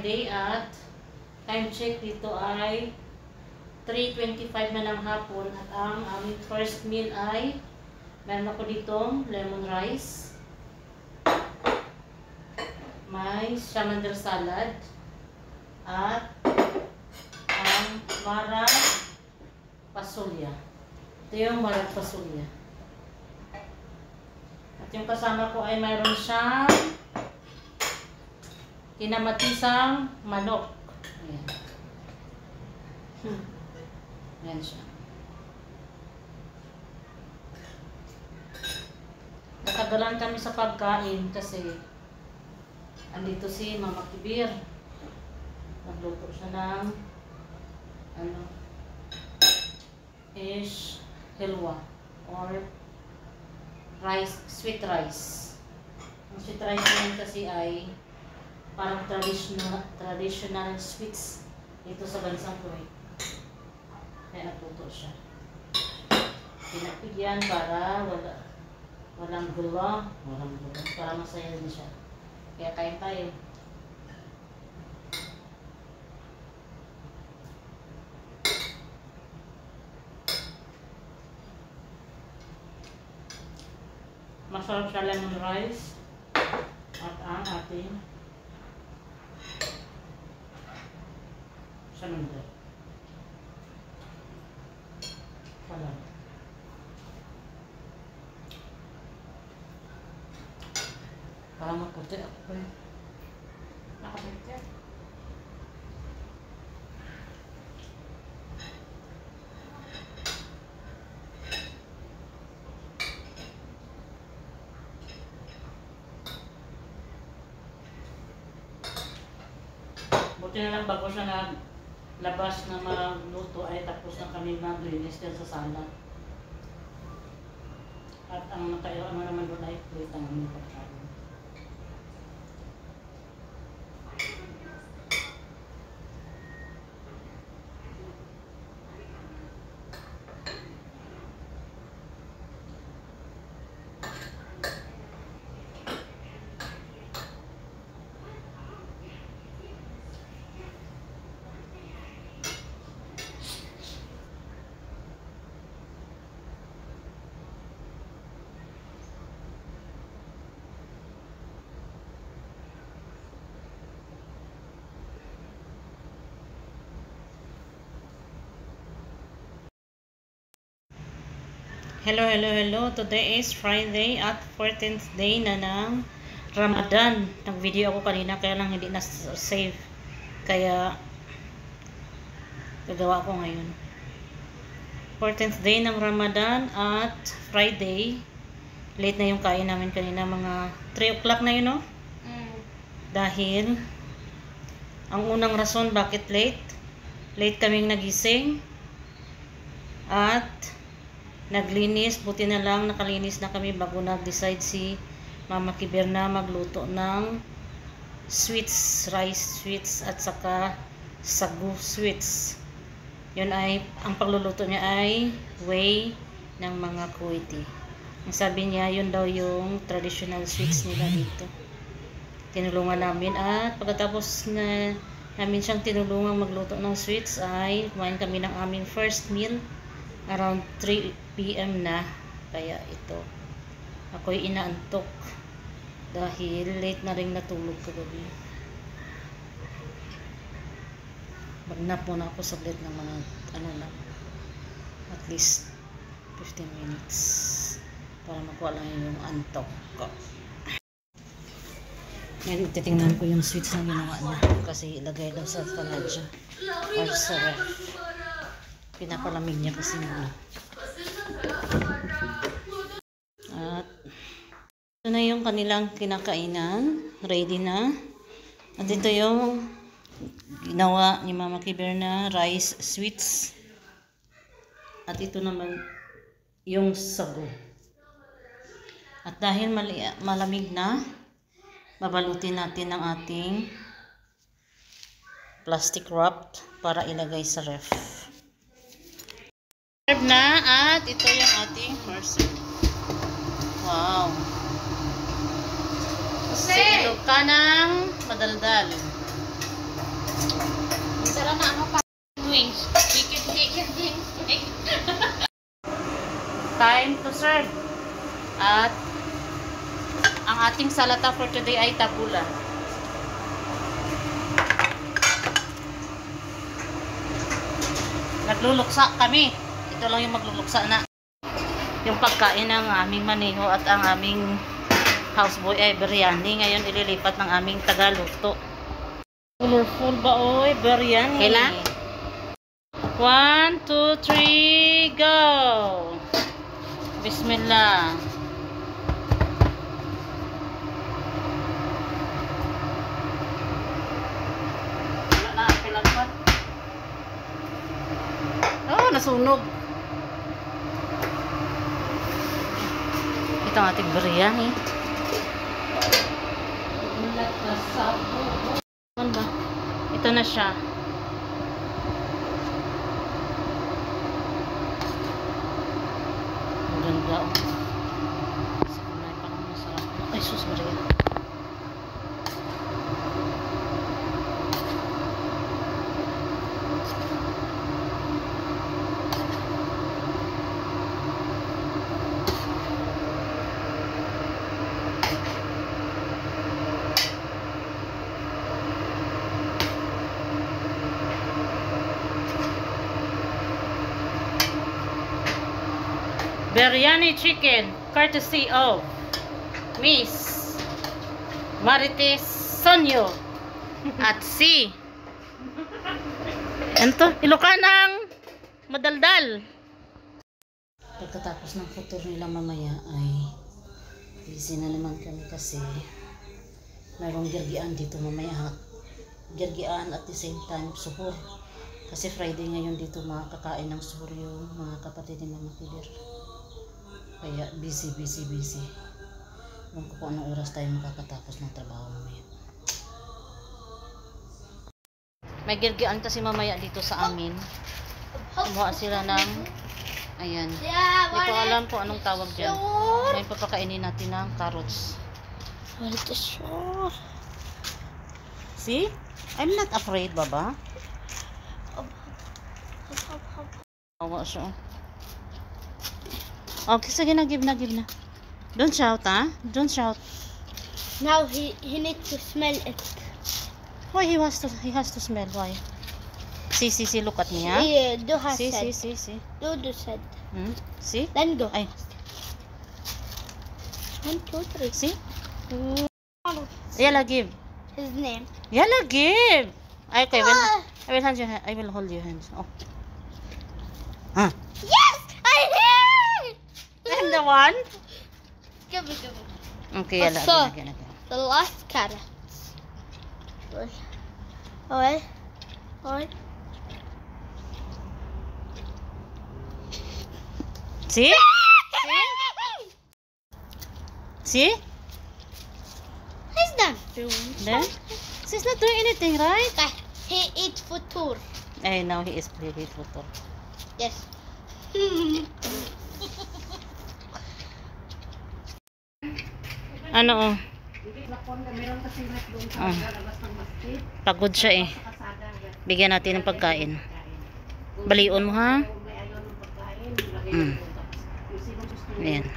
Friday at time check dito ay 3:25 na ng hapon at ang aming first meal ay meron ako ditong lemon rice, may salmon salad at ang marag pasulya. Ito yung marag pasulya. At yung kasama ko ay mayroon siyang kinamatisang manok. Ayan. Ayan siya. Natagalan kami sa pagkain kasi andito si Mama Kibir. Nagluto siya ng fish hilwa or rice, sweet rice. Ang sweet rice naman kasi ay parang traditional sweets dito sa bansang Kuwait. Kaya nagluto siya. Pinapigyan para walang gula, para masaya din siya. Kaya kain tayo. Masarap sa lemon rice at ang ating salmon. Salad. Parang maputi ako eh. Nakaputi. Buti na lang bago siya naglabas na magluto ay tapos na kami maglinis dyan sa sala. At ang nakailangan naman doon ay plate ang aming pagkain. Hello. Today is Friday at 14th day na ng Ramadan. Nag-video ako kanina kaya lang hindi na save. Kaya gagawa ko ngayon. 14th day ng Ramadan at Friday. Late na yung kain namin kanina. Mga 3 o'clock na yun, no? Dahil ang unang rason bakit late. Late kaming nagising. At naglinis, buti na lang nakalinis na kami bago nag-decide si Mama Kibir na magluto ng sweets, rice sweets at saka sagu sweets. Yun ay, ang pagluluto niya ay way ng mga Kuwaiti. Ang sabi niya, yun daw yung traditional sweets nila dito. Tinulungan namin at pagkatapos na namin siyang tinulungan magluto ng sweets ay kumain kami ng aming first meal. Around 3 PM na, kaya ito ako'y inaantok dahil late na rin natulog kagabi. Magnap muna ako saglit ng mga at least 15 minutes para makuha lang yung antok ko. Ngayon titingnan ko yung sweets na ginawa niya kasi ilagay daw sa taladya or sa ref. Pinapalamig niya kasi muna. At ito na yung kanilang kinakainan. Ready na. At ito yung ginawa ni Mama Kibir na rice sweets. At ito naman yung sago. At dahil malamig na, babalutin natin ang ating plastic wrap para ilagay sa ref. Serve na at ito yung ating first. Wow. Kasi ilog ka ng madaldal. na ano pa wings. Chicken wings. Time to serve. At ang ating salata for today ay tabula. Nagluluksa kami. Ito lang yung magluluksa na. Yung pagkain ng aming maniho at ang aming houseboy ay biryani. Ngayon ililipat ng aming tagaluto. Colorful ba oy? Biryani. Kailan? 1, 2, 3, go! Bismillah. Wala na, pilagpat. Oh, nasunog. Ito ang ating biryani. Ano ba? Ito na siya. Ang ganda oh. Kasi kumain pa kami masarap. Ay, sus Maria. Biryani chicken, courtesy of Miss Marites Sonyo at si ento, Ilocanang madaldal. Pagkatapos ng putol nila mamaya ay busy na naman kami kasi mayroong girgian dito mamaya. Girgian at the same time suhur. Kasi Friday ngayon dito makakain ng suhur yung mga kapatid ni Mama Pilar. Kaya busy. Ewan ko kung anong oras tayo makakatapos ng trabaho mamaya. May girgian kasi mamaya dito sa amin. Kumuha sila ng ayan. Hindi ko alam kung anong tawag dyan. Ngayon papakainin natin ng carrots. See? I'm not afraid, baba. Awa siya. Okay, sige na, give na. Don't shout, huh? Don't shout. Now he needs to smell it. Why he has to smell? Why? See, look at me, huh? Yeah, do has See. Do said. See? Then go. Ay. 1, 2, 3. See? Yala, give. His name. Yala, give. Ay, okay, I will hand your hand. I will hold your hands. Oh. Huh? Yes! I hear! And the one? Give me. Okay, yala, So, again. the last carrot. Alright. See? See? He's done. Then? She's not doing anything, right? He eats futur. Ay, now he is playing football. Yes. Ano oh? Pagod siya eh. Bigyan natin ng pagkain. Balion mo ha? Ayan.